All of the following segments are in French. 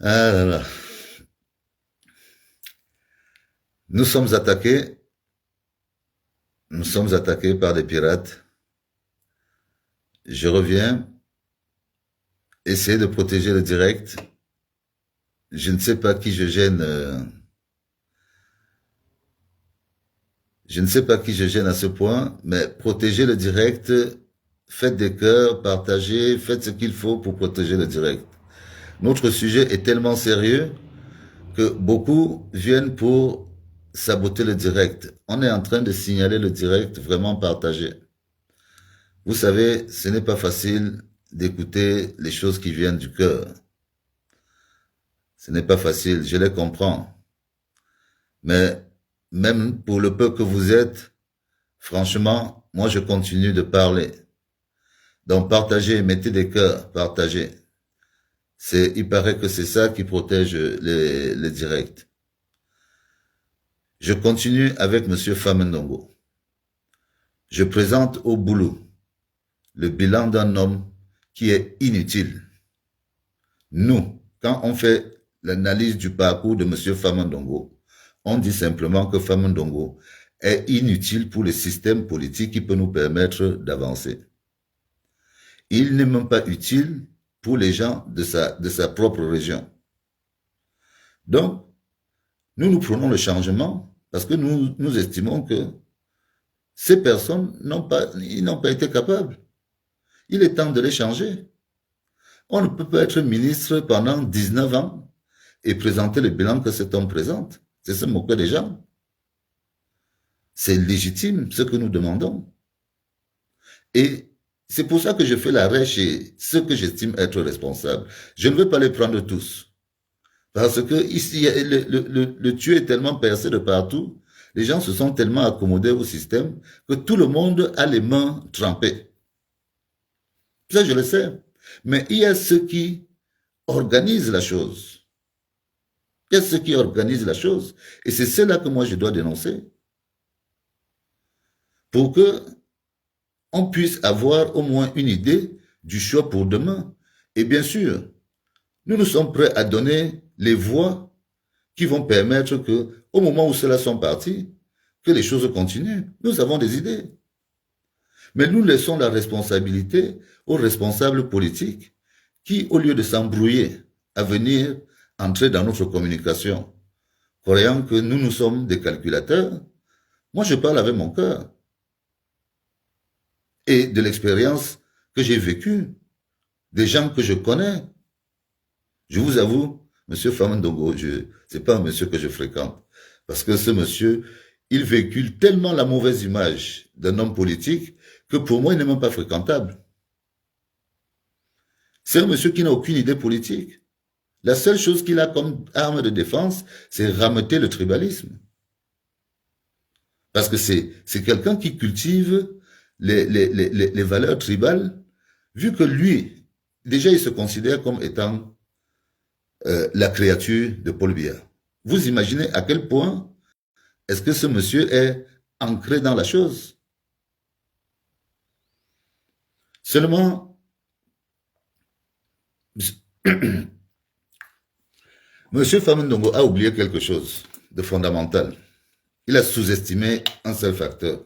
Ah là là. Nous sommes attaqués, nous sommes attaqués par des pirates. Je reviens, essayer de protéger le direct. Je ne sais pas qui je gêne, je ne sais pas qui je gêne à ce point, mais protéger le direct, faites des cœurs, partagez, faites ce qu'il faut pour protéger le direct. Notre sujet est tellement sérieux que beaucoup viennent pour saboter le direct. On est en train de signaler le direct vraiment partagé. Vous savez, ce n'est pas facile d'écouter les choses qui viennent du cœur. Ce n'est pas facile, je les comprends. Mais même pour le peu que vous êtes, franchement, moi je continue de parler. Donc partagez, mettez des cœurs, partagez. Il paraît que c'est ça qui protège les directs. Je continue avec Monsieur Famendongo. Je présente au boulot le bilan d'un homme qui est inutile. Nous, quand on fait l'analyse du parcours de Monsieur Famendongo, on dit simplement que Famendongo est inutile pour le système politique qui peut nous permettre d'avancer. Il n'est même pas utile pour les gens de sa propre région. Donc, nous prenons le changement parce que nous estimons que ces personnes ils n'ont pas été capables. Il est temps de les changer. On ne peut pas être ministre pendant 19 ans et présenter le bilan que cet homme présente. C'est se moquer des gens. C'est légitime ce que nous demandons. Et c'est pour ça que je fais l'arrêt chez ceux que j'estime être responsables. Je ne veux pas les prendre tous. Parce que ici, le tuyau est tellement percé de partout, les gens se sont tellement accommodés au système que tout le monde a les mains trempées. Ça, je le sais. Mais il y a ceux qui organisent la chose. Il y a ceux qui organisent la chose. Et c'est cela que moi je dois dénoncer. Pour que on puisse avoir au moins une idée du choix pour demain. Et bien sûr, nous sommes prêts à donner les voies qui vont permettre que, au moment où ceux-là sont partis, que les choses continuent. Nous avons des idées. Mais nous laissons la responsabilité aux responsables politiques qui, au lieu de s'embrouiller à venir entrer dans notre communication, croyant que nous sommes des calculateurs, moi je parle avec mon cœur et de l'expérience que j'ai vécue, des gens que je connais. Je vous avoue, Monsieur Famendongo, c'est pas un monsieur que je fréquente, parce que ce monsieur, il véhicule tellement la mauvaise image d'un homme politique que pour moi, il n'est même pas fréquentable. C'est un monsieur qui n'a aucune idée politique. La seule chose qu'il a comme arme de défense, c'est rameuter le tribalisme. Parce que c'est quelqu'un qui cultive les valeurs tribales, vu que lui, déjà, il se considère comme étant la créature de Paul Biya. Vous imaginez à quel point est-ce que ce monsieur est ancré dans la chose? Seulement, monsieur Famendongo a oublié quelque chose de fondamental. Il a sous-estimé un seul facteur.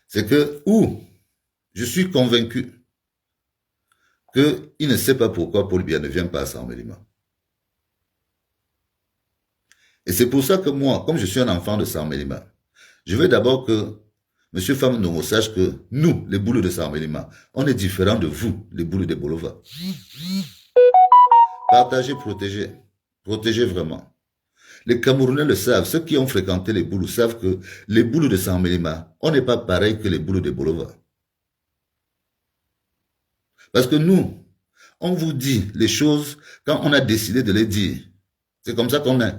C'est que, je suis convaincu qu'il ne sait pas pourquoi Paul Biya ne vient pas à Saint-Mélima. Et c'est pour ça que moi, comme je suis un enfant de Saint-Mélima, je veux d'abord que M. Famendongo sache que nous, les boules de Saint-Mélima, on est différents de vous, les boules de Bolova. Partagez, protégez. Protégez vraiment. Les Camerounais le savent. Ceux qui ont fréquenté les boules savent que les boules de Saint-Mélima, on n'est pas pareil que les boules de Bolova. Parce que nous, on vous dit les choses quand on a décidé de les dire. C'est comme ça qu'on est.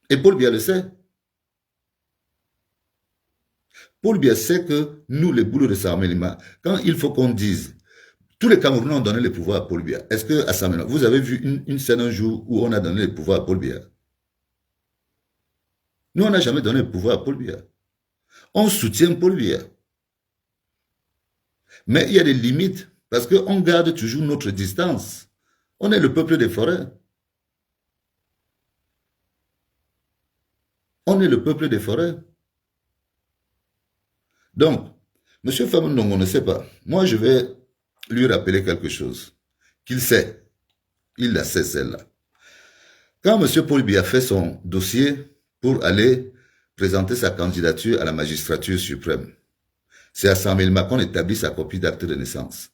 Et Paul Biya le sait. Paul Biya sait que nous, les boules de Saint-Mélima, quand il faut qu'on dise, tous les Camerounais ont donné le pouvoir à Paul Biya. Est-ce que à Saint-Mélima, vous avez vu une scène un jour où on a donné le pouvoir à Paul Biya? Nous, on n'a jamais donné le pouvoir à Paul Biya. On soutient Paul Biya. Mais il y a des limites parce qu'on garde toujours notre distance On est le peuple des forêts. On est le peuple des forêts. Donc, M. Famondongo ne sait pas. Moi, je vais lui rappeler quelque chose. Qu'il sait. Il la sait, celle-là. Quand M. Paul Biya fait son dossier pour aller présenter sa candidature à la magistrature suprême, c'est à Saint-Mélima qu'on établit sa copie d'acte de naissance.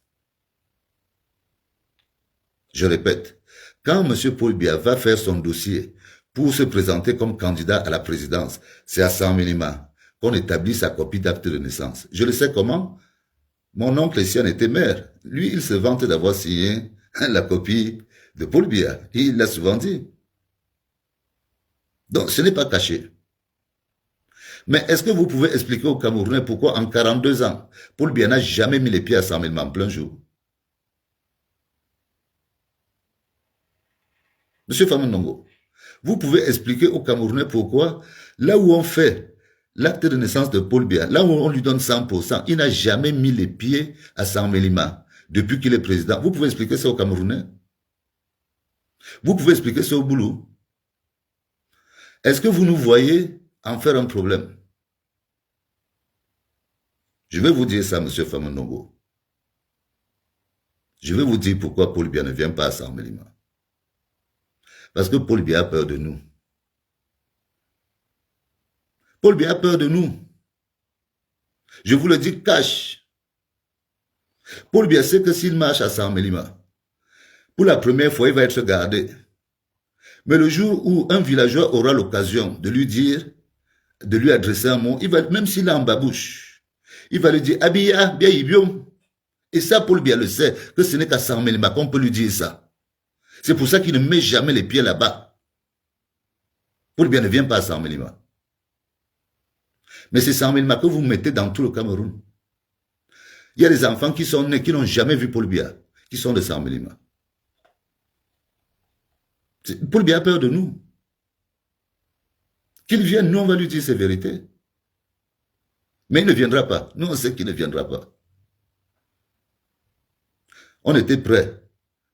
Je répète, quand M. Paul Biya va faire son dossier pour se présenter comme candidat à la présidence, c'est à Saint-Mélima qu'on établit sa copie d'acte de naissance. Je le sais comment? Mon oncle ici en était maire. Lui, il se vante d'avoir signé la copie de Paul Biya. Il l'a souvent dit. Donc, ce n'est pas caché. Mais est-ce que vous pouvez expliquer aux Camerounais pourquoi en 42 ans, Paul Biya n'a jamais mis les pieds à Saint-Mélima en plein jour? Monsieur Famondongo, vous pouvez expliquer aux Camerounais pourquoi, là où on fait l'acte de naissance de Paul Biya, là où on lui donne 100%, il n'a jamais mis les pieds à Saint-Mélima depuis qu'il est président. Vous pouvez expliquer ça aux Camerounais? Vous pouvez expliquer ça au boulot? Est-ce que vous nous voyez en faire un problème? Je vais vous dire ça, monsieur Famondongo. Je vais vous dire pourquoi Paul Biya ne vient pas à Saint-Mélima. Parce que Paul Biya a peur de nous. Paul Biya a peur de nous. Je vous le dis cash. Paul Biya sait que s'il marche à Saint-Mélima, pour la première fois, il va être gardé. Mais le jour où un villageois aura l'occasion de lui dire, de lui adresser un mot, il va, même s'il est en babouche, il va lui dire, Abiya, bien Ibiom. Et ça, Paul Biya le sait, que ce n'est qu'à Saint-Mélima qu'on peut lui dire ça. C'est pour ça qu'il ne met jamais les pieds là-bas. Paul Biya ne vient pas à Saint-Mélima. Mais c'est Saint-Mélima que vous mettez dans tout le Cameroun. Il y a des enfants qui sont nés, qui n'ont jamais vu Paul Biya, qui sont de Saint-Mélima. Paul Biya a peur de nous. Qu'il vienne, nous on va lui dire ses vérités. Mais il ne viendra pas. Nous on sait qu'il ne viendra pas. On était prêts.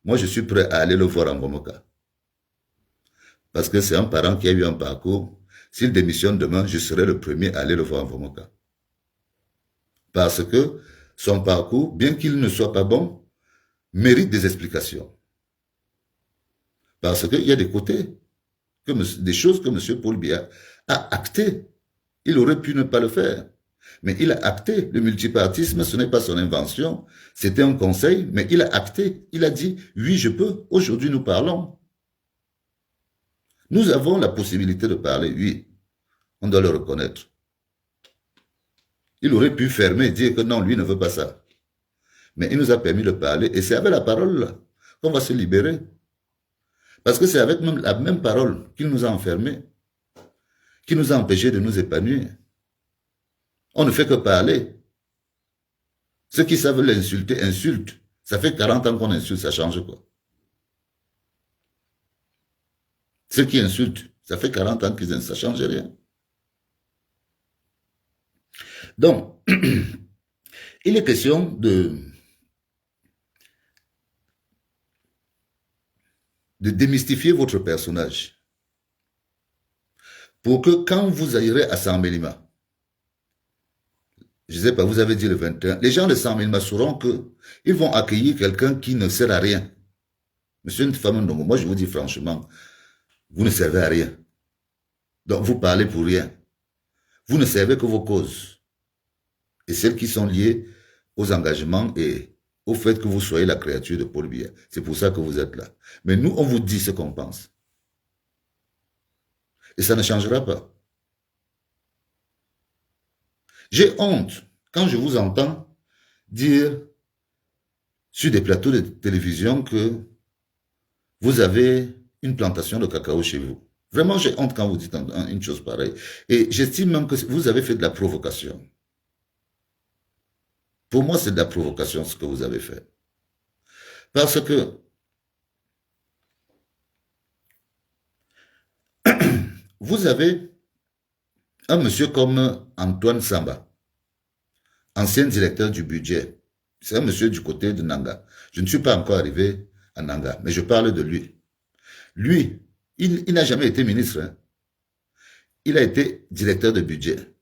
Moi je suis prêt à aller le voir en Gomoka. Parce que c'est un parent qui a eu un parcours. S'il démissionne demain, je serai le premier à aller le voir en Gomoka. Parce que son parcours, bien qu'il ne soit pas bon, mérite des explications. Parce qu'il y a des côtés, des choses que M. Paul Biya a actées. Il aurait pu ne pas le faire. Mais il a acté. Le multipartisme, ce n'est pas son invention. C'était un conseil, mais il a acté. Il a dit, oui, je peux. Aujourd'hui, nous parlons. Nous avons la possibilité de parler, oui. On doit le reconnaître. Il aurait pu fermer et dire que non, lui ne veut pas ça. Mais il nous a permis de parler. Et c'est avec la parole qu'on va se libérer. Parce que c'est avec la même parole qu'il nous a enfermés, qui nous a empêchés de nous épanouir. On ne fait que parler. Ceux qui savent l'insulter, insultent. Ça fait 40 ans qu'on insulte, ça change quoi? Ceux qui insultent, ça fait 40 ans qu'ils insultent, ça change rien. Donc, il est question de démystifier votre personnage. Pour que quand vous irez à Saint-Mélima, je ne sais pas, vous avez dit le 21, les gens de Saint-Mélima sauront qu'ils vont accueillir quelqu'un qui ne sert à rien. Monsieur Famondongo, moi je vous dis franchement, vous ne servez à rien. Donc vous parlez pour rien. Vous ne servez que vos causes. Et celles qui sont liées aux engagements et au fait que vous soyez la créature de Paul Biya. C'est pour ça que vous êtes là. Mais nous, on vous dit ce qu'on pense. Et ça ne changera pas. J'ai honte quand je vous entends dire sur des plateaux de télévision que vous avez une plantation de cacao chez vous. Vraiment, j'ai honte quand vous dites une chose pareille. Et j'estime même que vous avez fait de la provocation. Pour moi, c'est de la provocation ce que vous avez fait. Parce que vous avez un monsieur comme Antoine Samba, ancien directeur du budget. C'est un monsieur du côté de Nanga. Je ne suis pas encore arrivé à Nanga. Mais je parle de lui. Lui, il n'a jamais été ministre. Hein. Il a été directeur de budget.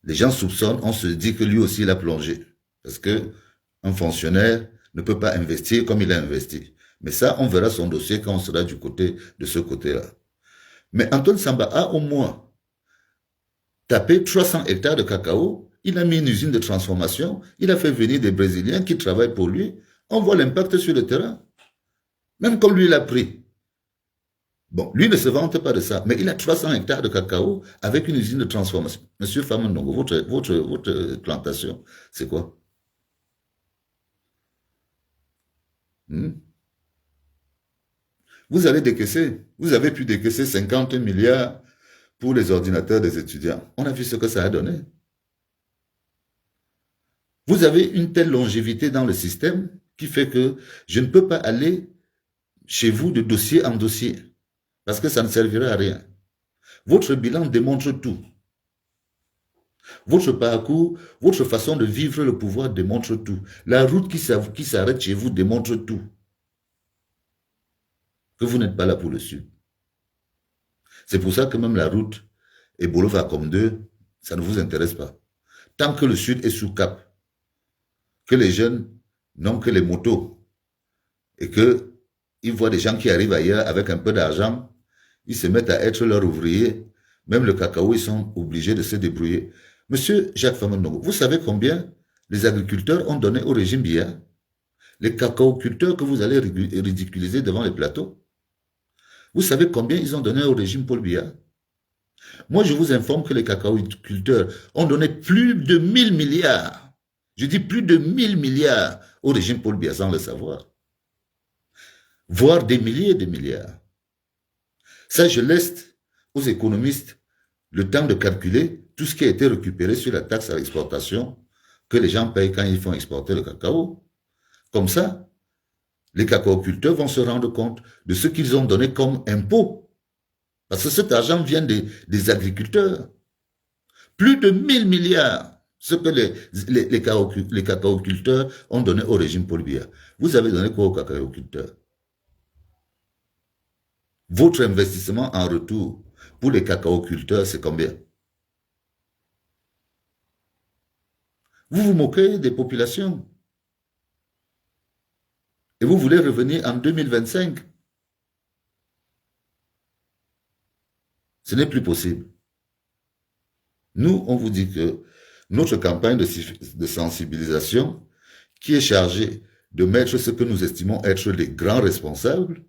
Les gens soupçonnent, on se dit que lui aussi, il a plongé. Parce qu'un fonctionnaire ne peut pas investir comme il a investi. Mais ça, on verra son dossier quand on sera du côté de ce côté-là. Mais Antoine Samba a au moins tapé 300 hectares de cacao. Il a mis une usine de transformation. Il a fait venir des Brésiliens qui travaillent pour lui. On voit l'impact sur le terrain. Même comme lui l'a pris. Bon, lui ne se vante pas de ça, mais il a 300 hectares de cacao avec une usine de transformation. Monsieur Famandongo, votre plantation, c'est quoi? Vous avez décaissé, vous avez pu décaisser 50 milliards pour les ordinateurs des étudiants. On a vu ce que ça a donné. Vous avez une telle longévité dans le système qui fait que je ne peux pas aller chez vous de dossier en dossier parce que ça ne servirait à rien. Votre bilan démontre tout. Votre parcours, votre façon de vivre le pouvoir démontre tout. La route qui s'arrête chez vous démontre tout. Que vous n'êtes pas là pour le Sud. C'est pour ça que même la route et Boulevard comme deux, ça ne vous intéresse pas. Tant que le Sud est sous cap, que les jeunes n'ont que les motos et qu'ils voient des gens qui arrivent ailleurs avec un peu d'argent, ils se mettent à être leurs ouvriers. Même le cacao, ils sont obligés de se débrouiller. Monsieur Jacques Famandongo, vous savez combien les agriculteurs ont donné au régime Biya? Les cacaoculteurs que vous allez ridiculiser devant les plateaux? Vous savez combien ils ont donné au régime Paul Biya? Moi, je vous informe que les cacaoculteurs ont donné plus de 1000 milliards. Je dis plus de 1000 milliards au régime Paul Biya sans le savoir. Voire des milliers de milliards. Ça, je laisse aux économistes le temps de calculer tout ce qui a été récupéré sur la taxe à l'exportation que les gens payent quand ils font exporter le cacao. Comme ça, les cacaoculteurs vont se rendre compte de ce qu'ils ont donné comme impôt. Parce que cet argent vient des agriculteurs. Plus de 1000 milliards, ce que les cacaoculteurs ont donné au régime Paul Biya. Vous avez donné quoi aux cacaoculteurs? Votre investissement en retour pour les cacaoculteurs, c'est combien? Vous vous moquez des populations. Et vous voulez revenir en 2025. Ce n'est plus possible. Nous, on vous dit que notre campagne de sensibilisation, qui est chargée de mettre ce que nous estimons être les grands responsables,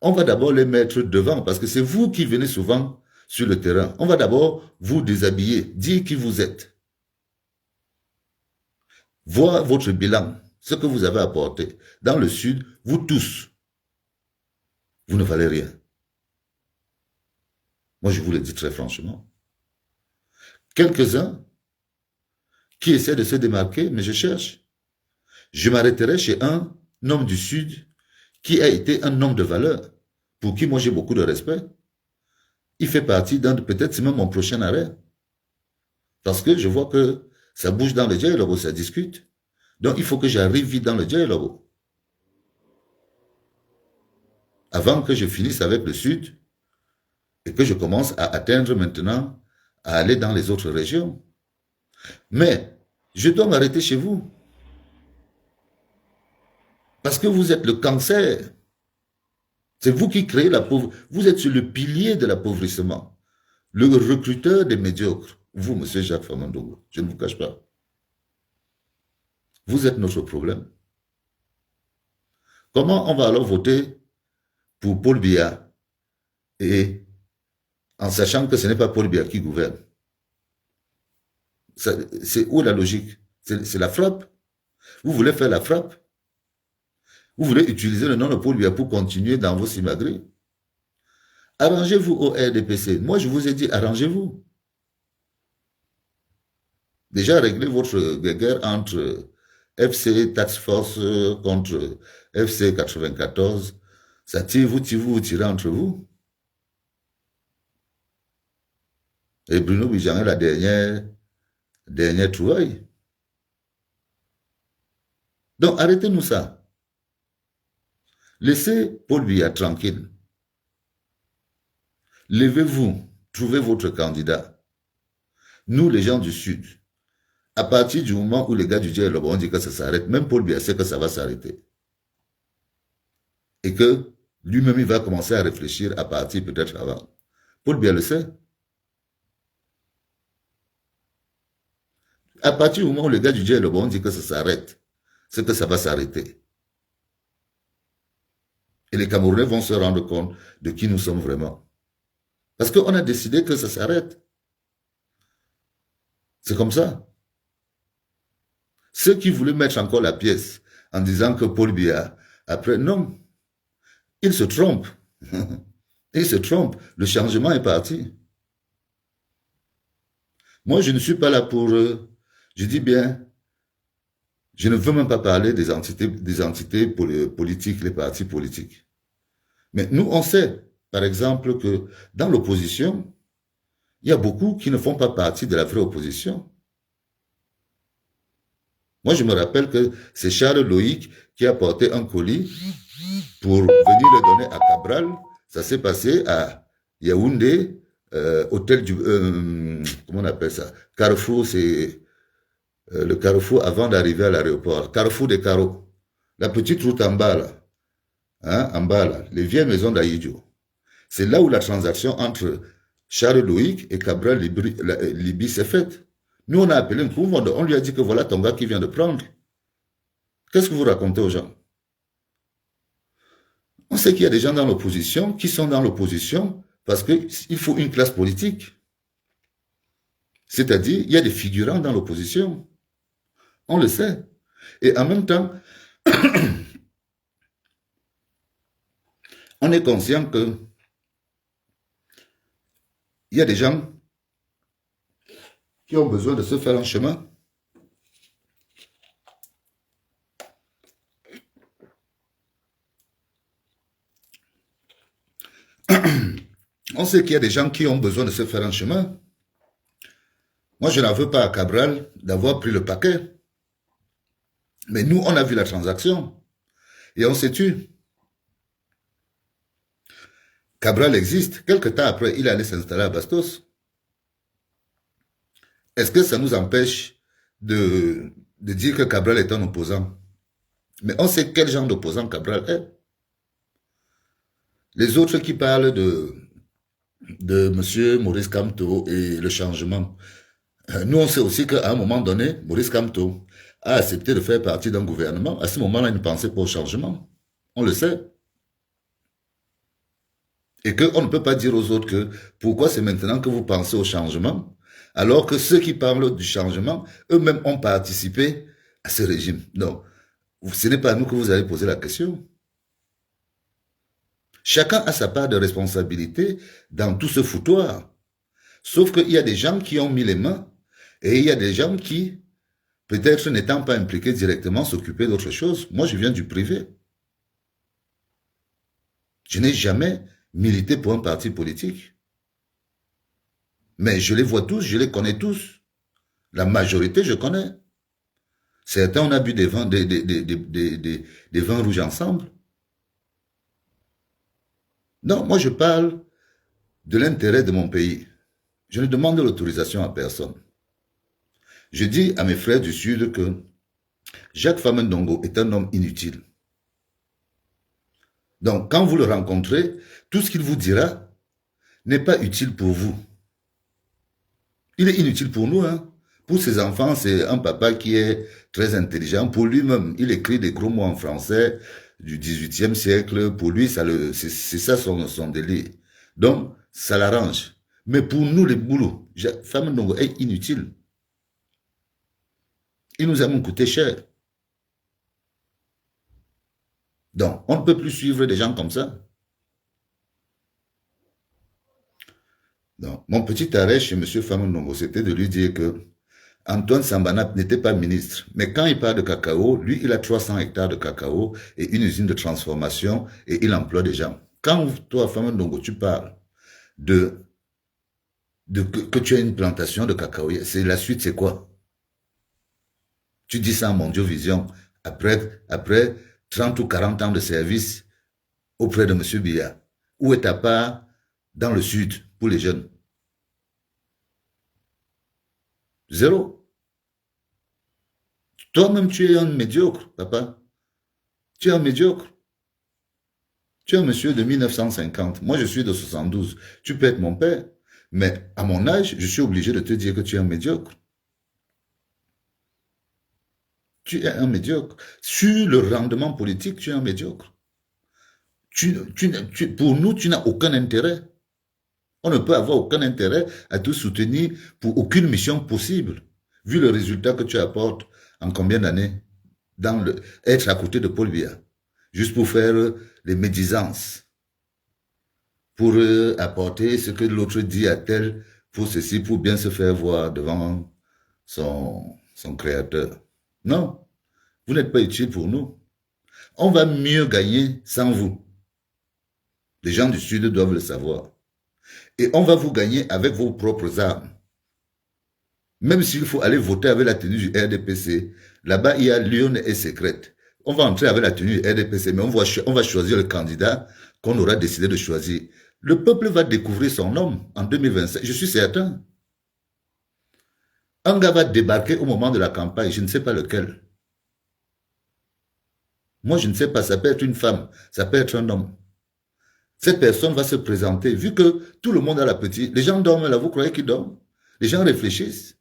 on va d'abord les mettre devant, parce que c'est vous qui venez souvent sur le terrain. On va d'abord vous déshabiller, dire qui vous êtes. Voir votre bilan, ce que vous avez apporté. Dans le Sud, vous tous, vous ne valez rien. Moi, je vous le dis très franchement. Quelques-uns qui essaient de se démarquer, mais je cherche. Je m'arrêterai chez un homme du Sud qui a été un homme de valeur, pour qui moi j'ai beaucoup de respect. Il fait partie d'un, peut-être c'est même mon prochain arrêt. Parce que je vois que ça bouge dans le dialogue, ça discute. Donc il faut que j'arrive vite dans le dialogue. Avant que je finisse avec le Sud et que je commence à atteindre maintenant, à aller dans les autres régions. Mais je dois m'arrêter chez vous. Parce que vous êtes le cancer. C'est vous qui créez la pauvreté. Vous êtes sur le pilier de l'appauvrissement. Le recruteur des médiocres. Vous, monsieur Jacques Famandongo, je ne vous cache pas. Vous êtes notre problème. Comment on va alors voter pour Paul Biya et en sachant que ce n'est pas Paul Biya qui gouverne? C'est où la logique? C'est la frappe. Vous voulez faire la frappe? Vous voulez utiliser le nom de Paul Biya pour continuer dans vos simagrées? Arrangez-vous au RDPC. Moi, je vous ai dit, arrangez-vous. Déjà, réglez votre guerre entre FC Task Force contre FC 94. Ça tire, vous tirez entre vous. Et Bruno Bijan est la dernière trouvaille. Donc, arrêtez-nous ça. Laissez Paul Biya tranquille. Levez-vous, trouvez votre candidat. Nous, les gens du Sud, à partir du moment où les gars du dialogue ont dit que ça s'arrête, même Paul Biya sait que ça va s'arrêter. Et que lui-même, il va commencer à réfléchir à partir peut-être avant. Paul Biya le sait. À partir du moment où les gars du dialogue ont dit que ça s'arrête, c'est que ça va s'arrêter. Et les Camerounais vont se rendre compte de qui nous sommes vraiment. Parce qu'on a décidé que ça s'arrête. C'est comme ça. Ceux qui voulaient mettre encore la pièce en disant que Paul Biya, après, non. Ils se trompent. Ils se trompent. Le changement est parti. Moi, je ne suis pas là pour... je dis bien, je ne veux même pas parler des entités politiques, les partis politiques. Mais nous, on sait, par exemple, que dans l'opposition, il y a beaucoup qui ne font pas partie de la vraie opposition. Moi, je me rappelle que c'est Charles Loïc qui a porté un colis pour venir le donner à Cabral. Ça s'est passé à Yaoundé, hôtel du... comment on appelle ça? Carrefour, c'est le carrefour avant d'arriver à l'aéroport. Carrefour des Carreaux. La petite route en bas, là. Hein, en bas, là. Les vieilles maisons d'Aïdjo. C'est là où la transaction entre Charles Loïc et Cabral Libye s'est faite. Nous, on a appelé un coup, on lui a dit que voilà ton gars qui vient de prendre. Qu'est-ce que vous racontez aux gens? On sait qu'il y a des gens dans l'opposition qui sont dans l'opposition parce qu'il faut une classe politique. C'est-à-dire, il y a des figurants dans l'opposition. On le sait. Et en même temps, on est conscient que il y a des gens qui ont besoin de se faire un chemin. On sait qu'il y a des gens qui ont besoin de se faire un chemin. Moi, je n'en veux pas à Cabral d'avoir pris le paquet. Mais nous, on a vu la transaction. Et on s'est tué. Cabral existe. Quelque temps après, il allait s'installer à Bastos. Est-ce que ça nous empêche de dire que Cabral est un opposant? Mais on sait quel genre d'opposant Cabral est. Les autres qui parlent de M. Maurice Kamto et le changement, nous on sait aussi qu'à un moment donné, Maurice Kamto a accepté de faire partie d'un gouvernement. À ce moment-là, il ne pensait pas au changement. On le sait. Et qu'on ne peut pas dire aux autres que pourquoi c'est maintenant que vous pensez au changement, alors que ceux qui parlent du changement, eux-mêmes ont participé à ce régime. Non, ce n'est pas à nous que vous allez poser la question. Chacun a sa part de responsabilité dans tout ce foutoir. Sauf qu'il y a des gens qui ont mis les mains et il y a des gens qui, peut-être n'étant pas impliqués directement, s'occupaient d'autre chose. Moi, je viens du privé. Je n'ai jamais milité pour un parti politique. Mais je les vois tous, je les connais tous. La majorité, je connais. Certains, on a bu des vins rouges ensemble. Non, moi je parle de l'intérêt de mon pays. Je ne demande l'autorisation à personne. Je dis à mes frères du Sud que Jacques Famendongo est un homme inutile. Donc, quand vous le rencontrez, tout ce qu'il vous dira n'est pas utile pour vous. Il est inutile pour nous, hein. Pour ses enfants, c'est un papa qui est très intelligent. Pour lui-même, il écrit des gros mots en français du XVIIIe siècle. Pour lui, c'est ça son délire. Donc, ça l'arrange. Mais pour nous, les boulots, Famendongo est inutile. Il nous a même coûté cher. Donc, on ne peut plus suivre des gens comme ça. Donc, mon petit arrêt chez M. Famendongo, c'était de lui dire que Antoine Sambana n'était pas ministre. Mais quand il parle de cacao, lui, il a 300 hectares de cacao et une usine de transformation et il emploie des gens. Quand toi, Famendongo, tu parles que tu as une plantation de cacao, c'est la suite, c'est quoi? Tu dis ça à Mondiovision, après 30 ou 40 ans de service, auprès de M. Biya? Où est ta part dans le sud pour les jeunes? Zéro. Toi-même, tu es un médiocre, papa. Tu es un médiocre. Tu es un monsieur de 1950. Moi, je suis de 72. Tu peux être mon père. Mais à mon âge, je suis obligé de te dire que tu es un médiocre. Tu es un médiocre. Sur le rendement politique, tu es un médiocre. Pour nous, tu n'as aucun intérêt. On ne peut avoir aucun intérêt à te soutenir pour aucune mission possible, vu le résultat que tu apportes en combien d'années dans être à côté de Paul Biya, juste pour faire les médisances, pour apporter ce que l'autre dit à tel, pour ceci, pour bien se faire voir devant son créateur. Non, vous n'êtes pas utile pour nous. On va mieux gagner sans vous. Les gens du Sud doivent le savoir. Et on va vous gagner avec vos propres armes. Même s'il faut aller voter avec la tenue du RDPC, là-bas, il y a l'urne et secrète. On va entrer avec la tenue du RDPC, mais on va choisir le candidat qu'on aura décidé de choisir. Le peuple va découvrir son homme en 2025, je suis certain. Un gars va débarquer au moment de la campagne, je ne sais pas lequel. Moi, je ne sais pas, ça peut être une femme, ça peut être un homme. Cette personne va se présenter, vu que tout le monde a l'appétit. Les gens dorment là, vous croyez qu'ils dorment? Les gens réfléchissent.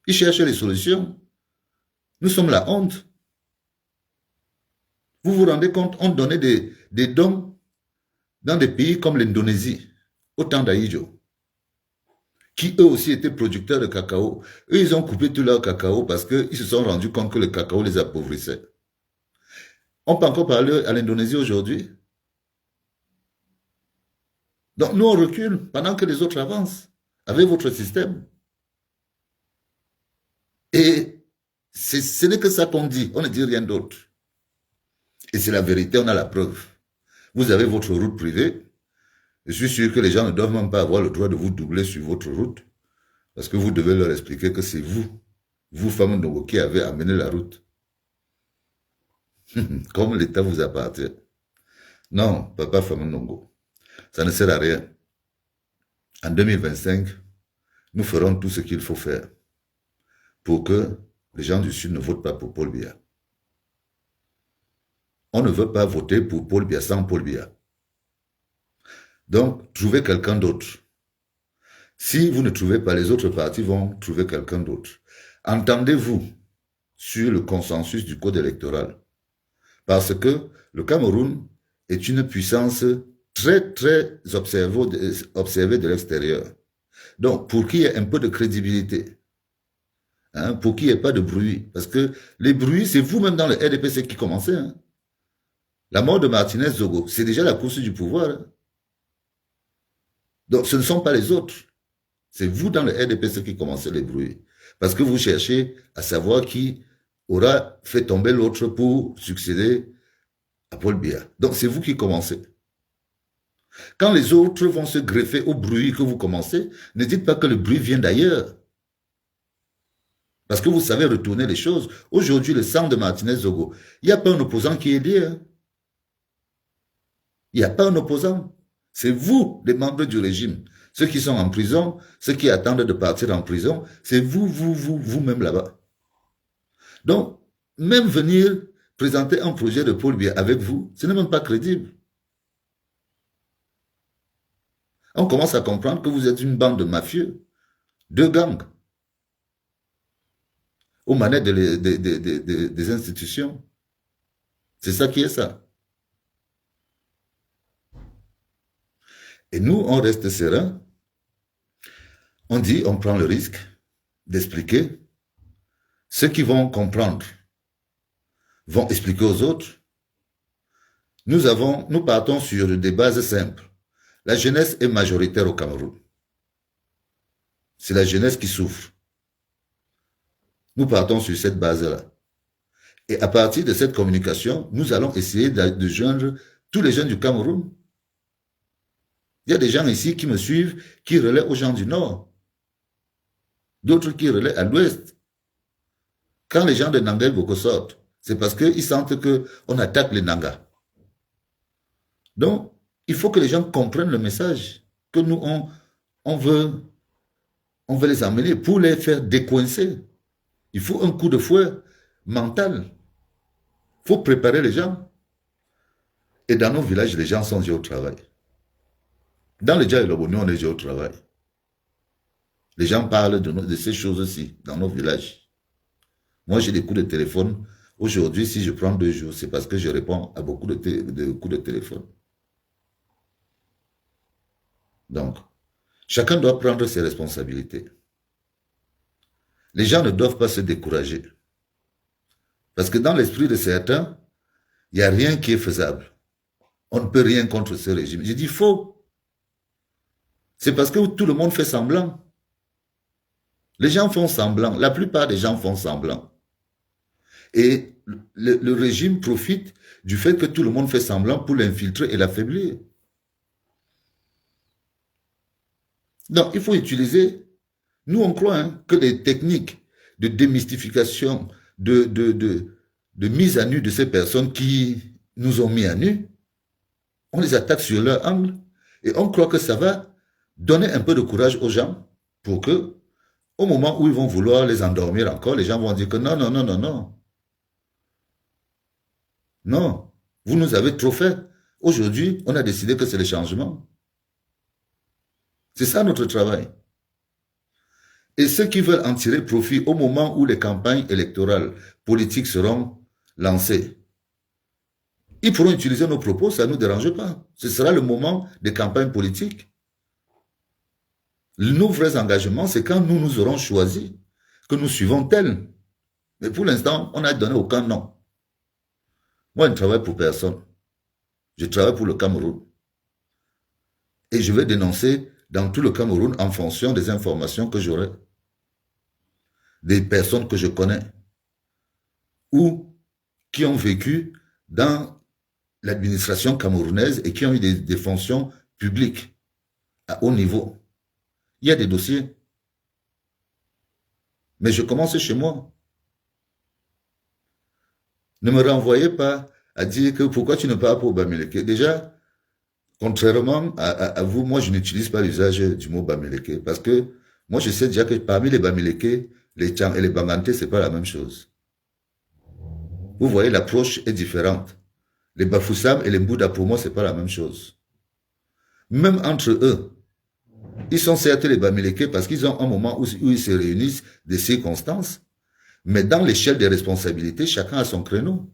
Ils cherchent les solutions. Nous sommes la honte. Vous vous rendez compte, on donnait des dons dans des pays comme l'Indonésie, au temps d'Aïdjo, qui eux aussi étaient producteurs de cacao. Eux, ils ont coupé tout leur cacao parce qu'ils se sont rendus compte que le cacao les appauvrissait. On peut encore parler à l'Indonésie aujourd'hui. Donc nous, on recule pendant que les autres avancent avec votre système. Et ce n'est que ça qu'on dit, on ne dit rien d'autre. Et c'est la vérité, on a la preuve. Vous avez votre route privée. Je suis sûr que les gens ne doivent même pas avoir le droit de vous doubler sur votre route. Parce que vous devez leur expliquer que c'est vous, femmes Ndongo, qui avez amené la route. Comme l'État vous appartient. Non, papa, femme Ndongo. Ça ne sert à rien. En 2025, nous ferons tout ce qu'il faut faire pour que les gens du Sud ne votent pas pour Paul Biya. On ne veut pas voter pour Paul Biya sans Paul Biya. Donc, trouvez quelqu'un d'autre. Si vous ne trouvez pas, les autres partis vont trouver quelqu'un d'autre. Entendez-vous sur le consensus du code électoral. Parce que le Cameroun est une puissance très, très observée de l'extérieur. Donc, pour qu'il y ait un peu de crédibilité, hein, pour qu'il n'y ait pas de bruit, parce que les bruits, c'est vous-même dans le RDPC qui commencez. Hein. La mort de Martinez Zogo, c'est déjà la course du pouvoir. Hein. Donc, ce ne sont pas les autres. C'est vous dans le RDPC qui commencez les bruits. Parce que vous cherchez à savoir qui aura fait tomber l'autre pour succéder à Paul Biya. Donc, c'est vous qui commencez. Quand les autres vont se greffer au bruit que vous commencez, ne dites pas que le bruit vient d'ailleurs. Parce que vous savez retourner les choses. Aujourd'hui, le sang de Martinez Zogo, il n'y a pas un opposant qui est lié. Hein. Il n'y a pas un opposant. C'est vous, les membres du régime. Ceux qui sont en prison, ceux qui attendent de partir en prison, c'est vous-même là-bas. Donc, même venir présenter un projet de Paul Biya avec vous, ce n'est même pas crédible. On commence à comprendre que vous êtes une bande de mafieux, deux gangs, aux manettes des institutions. C'est ça qui est ça. Et nous, on reste serein. On dit, on prend le risque d'expliquer. Ceux qui vont comprendre vont expliquer aux autres. Nous partons sur des bases simples. La jeunesse est majoritaire au Cameroun. C'est la jeunesse qui souffre. Nous partons sur cette base-là. Et à partir de cette communication, nous allons essayer de joindre tous les jeunes du Cameroun. Il y a des gens ici qui me suivent, qui relaient aux gens du Nord. D'autres qui relaient à l'Ouest. Quand les gens de Nanga Boko sortent, c'est parce qu'ils sentent qu'on attaque les Nanga. Donc, il faut que les gens comprennent le message que nous, on veut, on veut les amener pour les faire décoincer. Il faut un coup de fouet mental. Il faut préparer les gens. Et dans nos villages, les gens sont déjà au travail. Dans le Dja et le Boni, on est déjà au travail. Les gens parlent de ces choses-ci dans nos villages. Moi, j'ai des coups de téléphone. Aujourd'hui, si je prends 2 jours, c'est parce que je réponds à beaucoup de coups de téléphone. Donc, chacun doit prendre ses responsabilités. Les gens ne doivent pas se décourager. Parce que dans l'esprit de certains, il n'y a rien qui est faisable. On ne peut rien contre ce régime. J'ai dit faux. C'est parce que tout le monde fait semblant. Les gens font semblant. La plupart des gens font semblant. Et le régime profite du fait que tout le monde fait semblant pour l'infiltrer et l'affaiblir. Donc, il faut utiliser, nous on croit que les techniques de démystification, de mise à nu de ces personnes qui nous ont mis à nu, on les attaque sur leur angle et on croit que ça va donner un peu de courage aux gens pour que, au moment où ils vont vouloir les endormir encore, les gens vont dire que non, non, non, non, non. Non, vous nous avez trop fait. Aujourd'hui, on a décidé que c'est le changement. C'est ça notre travail. Et ceux qui veulent en tirer profit au moment où les campagnes électorales politiques seront lancées, ils pourront utiliser nos propos, ça ne nous dérange pas. Ce sera le moment des campagnes politiques. Nos vrais engagements, c'est quand nous nous aurons choisi, que nous suivons tel. Mais pour l'instant, on n'a donné aucun nom. Moi, je ne travaille pour personne. Je travaille pour le Cameroun. Et je vais dénoncer dans tout le Cameroun en fonction des informations que j'aurai, des personnes que je connais, ou qui ont vécu dans l'administration camerounaise et qui ont eu des fonctions publiques à haut niveau. Il y a des dossiers. Mais je commence chez moi. Ne me renvoyez pas à dire que pourquoi tu ne parles pas au Bamileke. Déjà, contrairement à vous, moi je n'utilise pas l'usage du mot Bamileke parce que moi je sais déjà que parmi les Bamileke, les Tchang et les Banganté, ce n'est pas la même chose. Vous voyez, l'approche est différente. Les Bafoussam et les Mbouda, pour moi, ce n'est pas la même chose. Même entre eux, ils sont certes les Bamileke parce qu'ils ont un moment où ils se réunissent des circonstances, mais dans l'échelle des responsabilités, chacun a son créneau.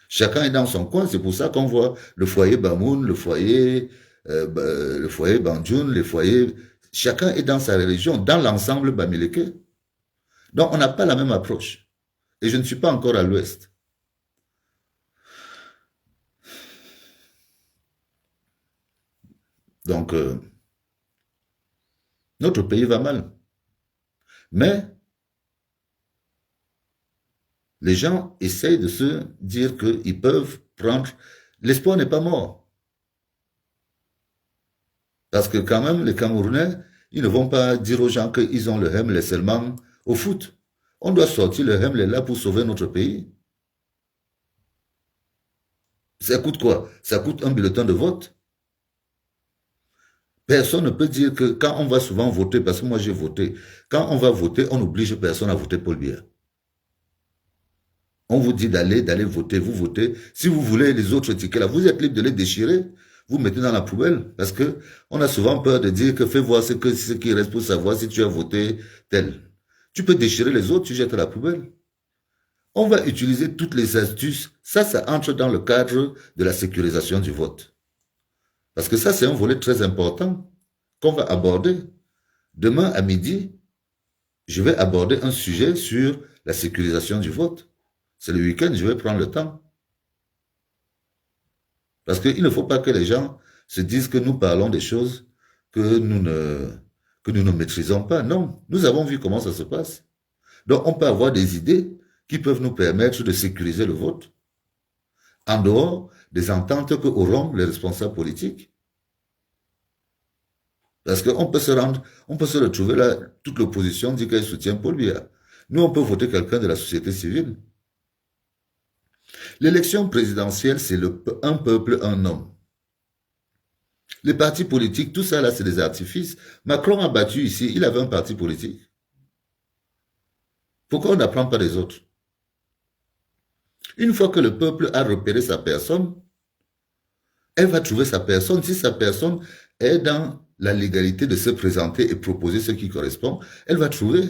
Chacun est dans son coin, c'est pour ça qu'on voit le foyer Bamoun, le foyer Bandjoun, les foyers... Chacun est dans sa religion, dans l'ensemble Bamileke. Donc on n'a pas la même approche. Et je ne suis pas encore à l'ouest. Donc, notre pays va mal. Mais les gens essayent de se dire qu'ils peuvent prendre... L'espoir n'est pas mort. Parce que quand même, les Camerounais, ils ne vont pas dire aux gens qu'ils ont le Hemley seulement au foot. On doit sortir le Hemley là pour sauver notre pays. Ça coûte quoi? Ça coûte un bulletin de vote. Personne ne peut dire que quand on va souvent voter, parce que moi j'ai voté, quand on va voter, on n'oblige personne à voter Paul Biya. On vous dit d'aller voter, vous votez. Si vous voulez les autres tickets là, vous êtes libre de les déchirer, vous mettez dans la poubelle. Parce que on a souvent peur de dire que fais voir ce qui reste pour savoir si tu as voté tel. Tu peux déchirer les autres, tu jettes à la poubelle. On va utiliser toutes les astuces. Ça entre dans le cadre de la sécurisation du vote. Parce que ça, c'est un volet très important qu'on va aborder. Demain à midi, je vais aborder un sujet sur la sécurisation du vote. C'est le week-end, je vais prendre le temps. Parce qu'il ne faut pas que les gens se disent que nous parlons des choses que nous ne maîtrisons pas. Non, nous avons vu comment ça se passe. Donc on peut avoir des idées qui peuvent nous permettre de sécuriser le vote en dehors des ententes qu'auront les responsables politiques. Parce qu'on peut se retrouver là, toute l'opposition dit qu'elle soutient Paul Biya. Nous, on peut voter quelqu'un de la société civile. L'élection présidentielle, c'est un peuple, un homme. Les partis politiques, tout ça là, c'est des artifices. Macron a battu ici, il avait un parti politique. Pourquoi on n'apprend pas des autres? Une fois que le peuple a repéré sa personne, elle va trouver sa personne. Si sa personne est dans la légalité de se présenter et proposer ce qui correspond, elle va trouver.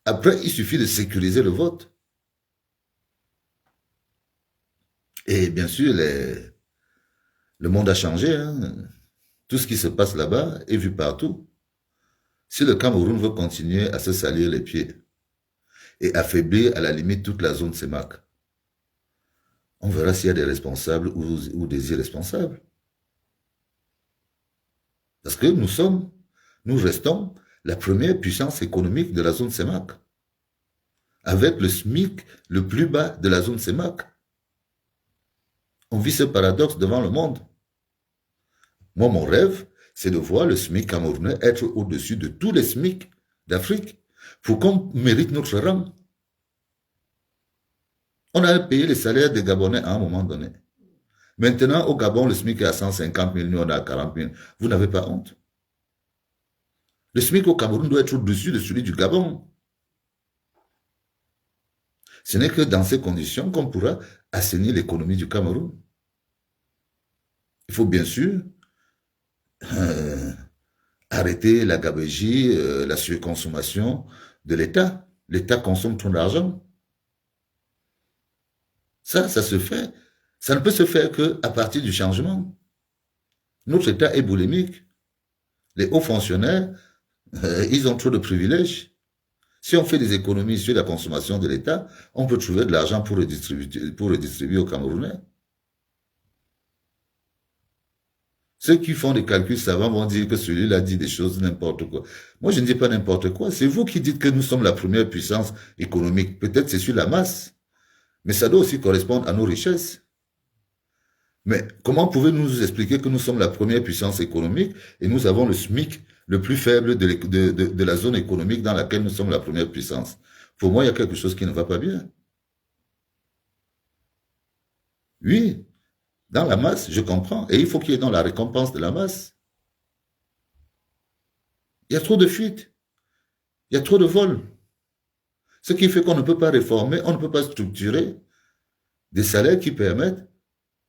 Après, il suffit de sécuriser le vote. Et bien sûr, le monde a changé. Hein. Tout ce qui se passe là-bas est vu partout. Si le Cameroun veut continuer à se salir les pieds et affaiblir à la limite toute la zone CEMAC, on verra s'il y a des responsables ou des irresponsables. Parce que nous restons la première puissance économique de la zone CEMAC, avec le SMIC le plus bas de la zone CEMAC. On vit ce paradoxe devant le monde. Moi, mon rêve, c'est de voir le SMIC camerounais être au-dessus de tous les SMIC d'Afrique pour qu'on mérite notre rang. On a payé les salaires des Gabonais à un moment donné. Maintenant, au Gabon, le SMIC est à 150 000, nous on est à 40 000. Vous n'avez pas honte? Le SMIC au Cameroun doit être au-dessus de celui du Gabon. Ce n'est que dans ces conditions qu'on pourra assainir l'économie du Cameroun. Il faut bien sûr arrêter la gabegie, la surconsommation de l'État. L'État consomme trop d'argent. Ça se fait. Ça ne peut se faire qu'à partir du changement. Notre État est boulimique. Les hauts fonctionnaires, ils ont trop de privilèges. Si on fait des économies sur la consommation de l'État, on peut trouver de l'argent pour redistribuer aux Camerounais. Ceux qui font des calculs savants vont dire que celui-là dit des choses n'importe quoi. Moi, je ne dis pas n'importe quoi. C'est vous qui dites que nous sommes la première puissance économique. Peut-être c'est sur la masse. Mais ça doit aussi correspondre à nos richesses. Mais comment pouvez-vous nous expliquer que nous sommes la première puissance économique et nous avons le SMIC le plus faible de la zone économique dans laquelle nous sommes la première puissance? Pour moi, il y a quelque chose qui ne va pas bien. Oui, dans la masse, je comprends. Et il faut qu'il y ait dans la récompense de la masse. Il y a trop de fuites. Il y a trop de vols. Ce qui fait qu'on ne peut pas réformer, on ne peut pas structurer des salaires qui permettent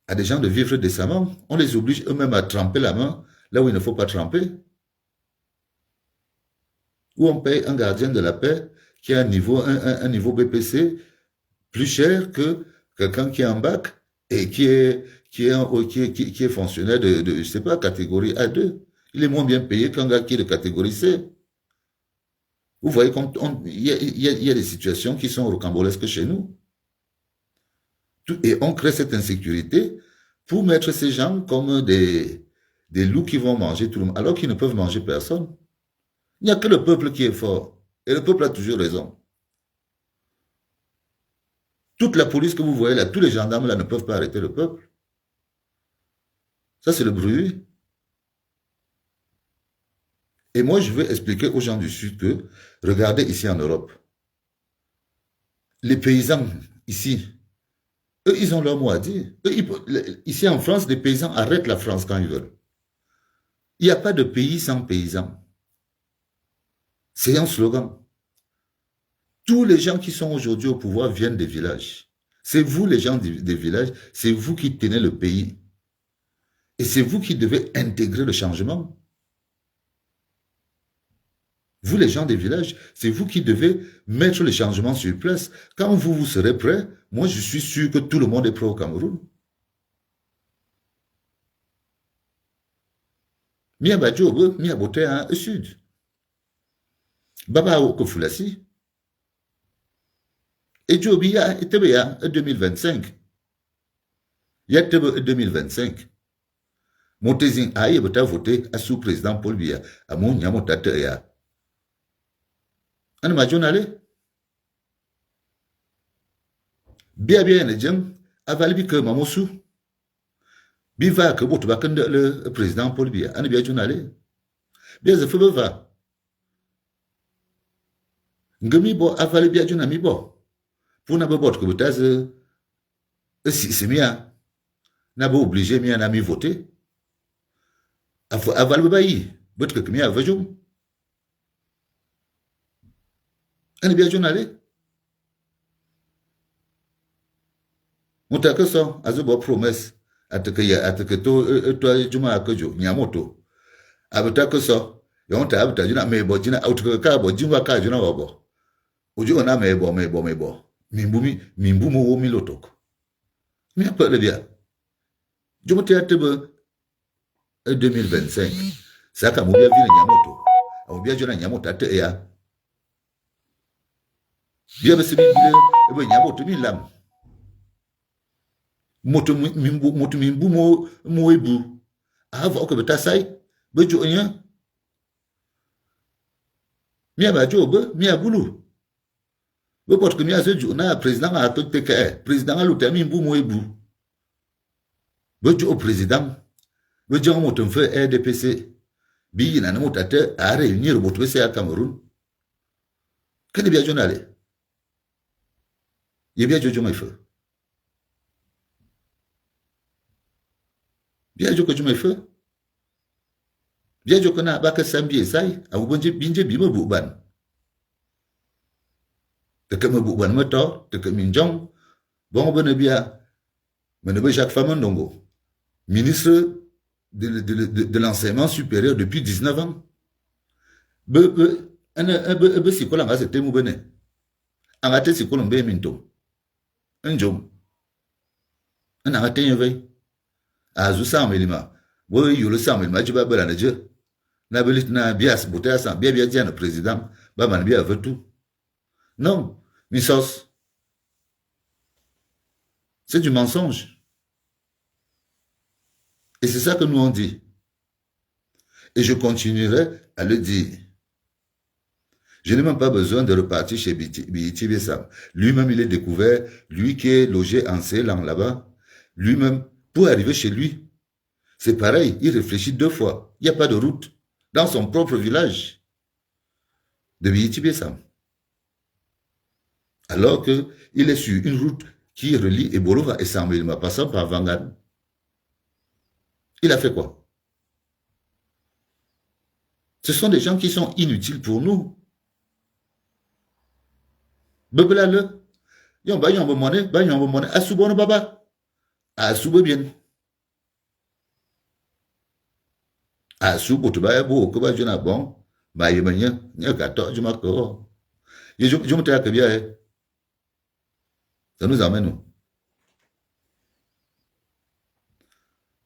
à des gens de vivre décemment. On les oblige eux-mêmes à tremper la main là où il ne faut pas tremper. Où on paye un gardien de la paix qui a un niveau BPC plus cher que quelqu'un qui est en bac et qui est fonctionnaire de, je sais pas, catégorie A2. Il est moins bien payé qu'un gars qui est de catégorie C. Vous voyez qu'il y a des situations qui sont rocambolesques chez nous. Et on crée cette insécurité pour mettre ces gens comme des loups qui vont manger tout le monde, alors qu'ils ne peuvent manger personne. Il n'y a que le peuple qui est fort. Et le peuple a toujours raison. Toute la police que vous voyez là, tous les gendarmes là ne peuvent pas arrêter le peuple. Ça, c'est le bruit. Et moi, je veux expliquer aux gens du Sud que, regardez ici en Europe, les paysans ici, eux, ils ont leur mot à dire. Ici en France, les paysans arrêtent la France quand ils veulent. Il n'y a pas de pays sans paysans. C'est un slogan. Tous les gens qui sont aujourd'hui au pouvoir viennent des villages. C'est vous, les gens des villages, c'est vous qui tenez le pays. Et c'est vous qui devez intégrer le changement. Vous, les gens des villages, c'est vous qui devez mettre le changement sur place. Quand vous serez prêts, moi, je suis sûr que tout le monde est prêt au Cameroun. Mia Badjobo, Mia Boté, au sud. Baba Okofulasi. Et Djobia, et Tebea, 2025. Yaktebe 2025. Montezin Aïe, Bota voté à sous-président Paul Biya, à mon Yamotatea. An ma jonale bien ne jeng aval bi ke mamosu bi va ke botu ba kende le président Paul Biya an bien jonale bien ze febe va ngemi bo aval bi jona mi bo pour na be bot ke botaz Si c'est bien, n'a pas obligé, mais n'a mis voter. Aval le bailli, votre que mia vajou. On est bien journalé. Mutaka so, azubo promesse. Atake to, toi, juma akojo, nyamoto. Abutaka so, yonta abuta jina mebo, jina, autuka kabo, jimba ka jina wabo. Uju na mebo. Mimbu mo wo milotoko. Mi a pas de bien. Je me théâtre 2025. Ça, quand vous bien vu le Nyamoto, on bien joué le Nyamoto à Théa. Bien, c'est bien, et bien, Nyamoto, mi lam. Moto mimbu mo ebu. Avant que beta sai, bejo rien. Mi a bajo, mi a boulou. Be pot que mi a ce jour, na président a tout teke, président a l'outé mimbu mo ebu. Bejo au président. Le gens ont fait RDPC. Bi na mo tate a réunir votre PC à Cameroun. Quel est bien journalé? Il est bien jojo mai fait. Bien jojo que je mai fait. Bien jojo na ba ka sambi sai, a vous bonje binje bi mo buban. Te que me buban me to, te que minjong. Bon ben bien. Mais Jacques Famandongo, ministre de l'enseignement supérieur depuis 19 ans. Si quoi là, c'était moubene. En raté, si quoi l'on bé minto. Un jour. Un arrêté un veille. À Zoussam Elima. Oui, you le sens, mais je vais pas la jeu. Na belit na bias, bouteille sans bien bien dire le président. Bah, man bien veut tout. Non, Missos. C'est du mensonge. Et c'est ça que nous on dit. Et je continuerai à le dire. Je n'ai même pas besoin de repartir chez Biti Bessam. Lui-même, il est découvert, lui qui est logé en Ceylan là-bas, lui-même, pour arriver chez lui, c'est pareil, il réfléchit 2 fois. Il n'y a pas de route dans son propre village de Biti Bessam. Alors qu'il est sur une route qui relie Eborova et Samuelma, passant par Vangan. Il a fait quoi? Ce sont des gens qui sont inutiles pour nous. Bebela le. Yon ba yon monnaie, asubo no baba. Asubo bien. Asubo to ba bo ko ba jona bon. Ba yemanya, nya gato juma ko. Je me t'a que bien. Ça nous amène où?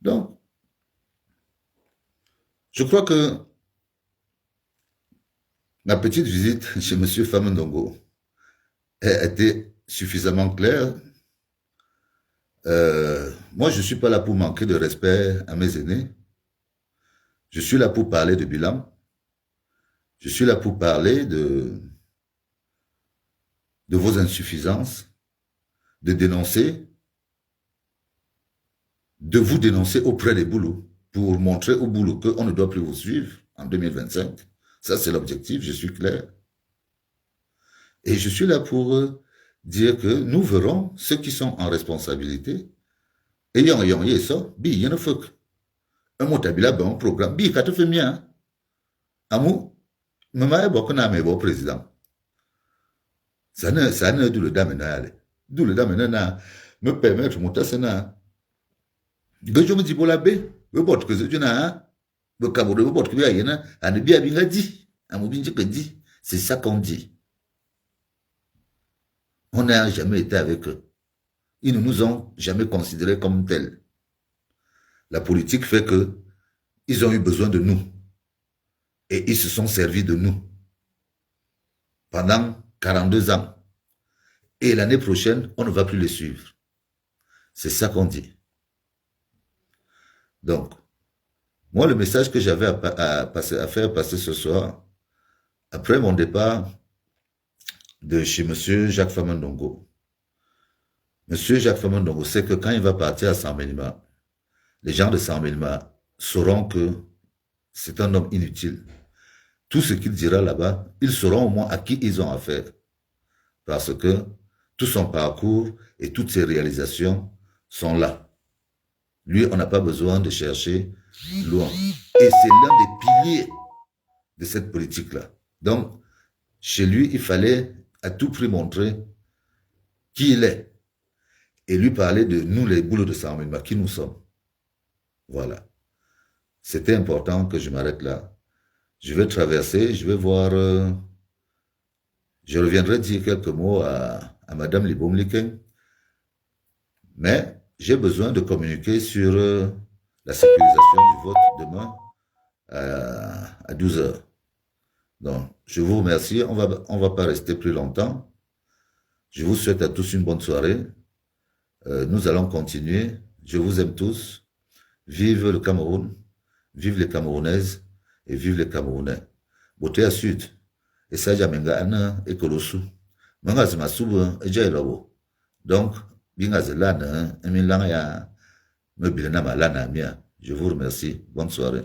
Donc, je crois que ma petite visite chez M. Famandongo a été suffisamment claire. Moi, je ne suis pas là pour manquer de respect à mes aînés. Je suis là pour parler de bilan. Je suis là pour parler de vos insuffisances, de dénoncer, de vous dénoncer auprès des boulots, pour montrer au boulot qu'on ne doit plus vous suivre en 2025. Ça, c'est l'objectif, je suis clair. Et je suis là pour dire que nous verrons ceux qui sont en responsabilité. Ayant ça, bi y en a fuck. Un mot tabila ben programme bi ka te fait bien. Amou, mama e bokona me bo président. Ça ne d'où le dame na aller. D'où le dame na me permettre monter ça na. Que je me dis pour la baie, le bot que je na, le cabo de bot que bien y na, a ne bien bien dit. Amou bien que dit, c'est ça qu'on dit. On n'a jamais été avec eux. Ils ne nous ont jamais considérés comme tels. La politique fait que ils ont eu besoin de nous. Et ils se sont servis de nous. Pendant 42 ans. Et l'année prochaine, on ne va plus les suivre. C'est ça qu'on dit. Donc, moi, le message que j'avais à faire passer ce soir, après mon départ de chez M. Jacques Famandongo. M. Jacques Famandongo sait que quand il va partir à Saint-Mélima, les gens de Saint-Mélima sauront que c'est un homme inutile. Tout ce qu'il dira là-bas, ils sauront au moins à qui ils ont affaire. Parce que tout son parcours et toutes ses réalisations sont là. Lui, on n'a pas besoin de chercher loin. Et c'est l'un des piliers de cette politique-là. Donc, chez lui, il fallait à tout prix montrer qui il est. Et lui parler de nous, les boulots de Saint-Oumilma, qui nous sommes. Voilà. C'était important que je m'arrête là. Je vais traverser, je vais voir... je reviendrai dire quelques mots à Madame Liboumliken, mais j'ai besoin de communiquer sur la sécurisation du vote demain à 12 heures. Donc, je vous remercie. On va pas rester plus longtemps. Je vous souhaite à tous une bonne soirée. Nous allons continuer. Je vous aime tous. Vive le Cameroun. Vive les Camerounaises et vive les Camerounais. Beauté à Sud. Et ça, j'amenga ana et Kolosu. Manga zima suba et jailabo. Donc, binga zelana, emi langa ya, me bilena malana mia. Je vous remercie. Bonne soirée.